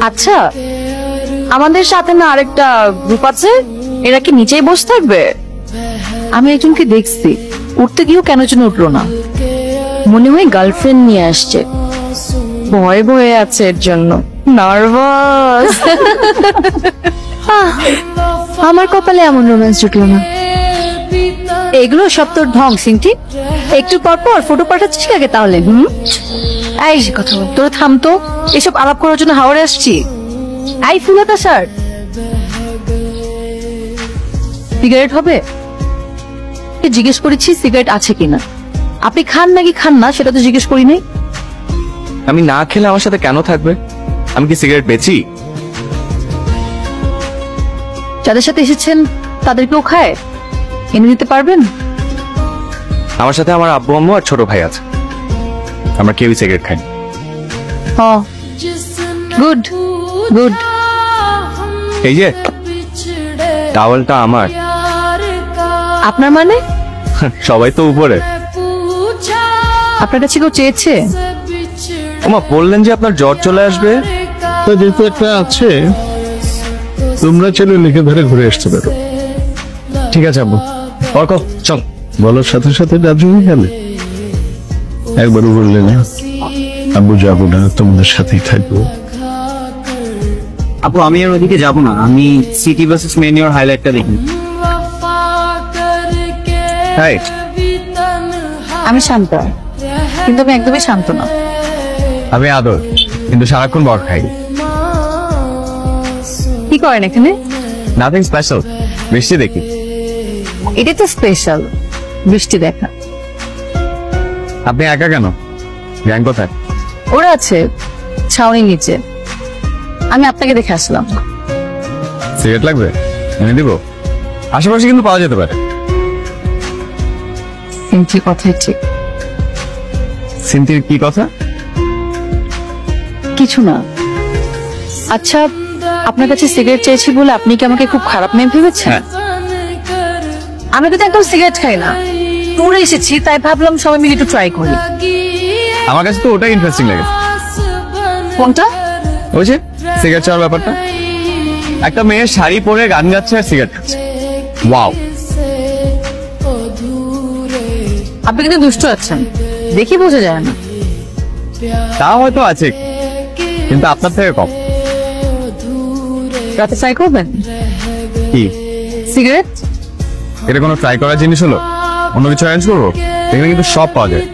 আচ্ছা, আমাদের সাথে না আরেকটা গ্রুপ আছে, এরা কি নিচেই বসে থাকবে? আমি একজনকে দেখছি, উঠতে গিয়েও কেন যেন উঠলো না। মনে হয় গার্লফ্রেন্ড নিয়ে আসছে, ভয়ে ভয়ে আছে এর জন্য, নার্ভাস। আমার কপালে এমন রোম্যান্স জুটলো না। এগুলো সব তোর ঢং সিংটি, একটু পর পর ফটো পাঠাচ্ছিস আগে তাহলে। এই যে কথা বল, তোরা থামতো, এসব আলাপ করার জন্য হাওড়ে আসছি। এই ফুলাতা স্যার, সিগারেট হবে? জিজ্ঞেস করেছি সিগারেট আছে কিনা। আপনি খান নাকি খান না সেটা তো জিজ্ঞেস করি নাই। আমি না খেলে আমার সাথে কেন থাকবে? আমি কি সিগারেট বেচি? যাদের সাথে এসেছেন তাদেরকেও খায়, এনে দিতে পারবেন? আমার সাথে আমার আব্বু আম্মু আর ছোট ভাই আছে, আমরা কেউই সিগারেট খাই না। Good good. এই যে টাওয়ালটা আমার। আপনার মানে? সবাই তো উপরে। আপনার কাছে কেউ চেয়েছে? ওমা, বললেন যে আপনার জ্বর চলে আসবে। যেহেতু একটা আছে, তোমরা চলে লিখে ধরে ঘুরে আসতে পারো। ঠিক আছে আব্বু, অর্ক চল। বলার সাথে সাথে রাজু হয়ে গেলে। একবারও বললে না আব্বু যাবো না, তোমাদের সাথেই থাকবো। আপু আমি আর ওদিকে যাবো না, আমি সিটি ভার্সেস মেনিওর হাইলাইটটা দেখি। হাই, আমি শান্ত, কিন্তু আমি একদমই শান্ত না। আমি আদর, কিন্তু সারাক্ষণ বর খাই। কি করেন এখানে? নাথিং স্পেশাল, বৃষ্টি দেখি। এটা তো স্পেশাল, বৃষ্টি দেখা। আপনি একা কেন? গ্যাং কোথায়? ওরা আছে ছাউনির নিচে, আমি আপনাকে দেখে আসলাম। সিগারেট লাগবে? এনে দিব। আশেপাশে কিন্তু পাওয়া যেতে পারে। কিন্তু কথাই ঠিক। সিনথির কি কথা? কিছু না। আচ্ছা, আপনার কাছে সিগারেট চেয়েছি বলে আপনি কি আমাকে খুব খারাপ মেয়ে ভেবেছেন? আমি কিন্তু একদম সিগারেট খাই না, ট্যুরে এসেছি তাই ভাবলাম সবাই মিলে একটু ট্রাই করি। আমার কাছে তো ওটাই ইন্টারেস্টিং লাগে। কোনটা? ওই যে সিগারেট চাওয়ার ব্যাপারটা। একটা মেয়ে শাড়ি পরে গান গাচ্ছে আর সিগারেট খাচ্ছে। ওয়াও। আপনি কিন্তু দুষ্ট আছেন, দেখি বোঝা যায় না। তা হয়তো আছে, কিন্তু আপনার থেকে কম। রাতে ট্রাই করবেন? কি সিগারেট? এটা কোনো ট্রাই করার জিনিস হলো? অন্য কিছু অ্যারেঞ্জ করবো? এখানে কিন্তু সব পাওয়া যায়।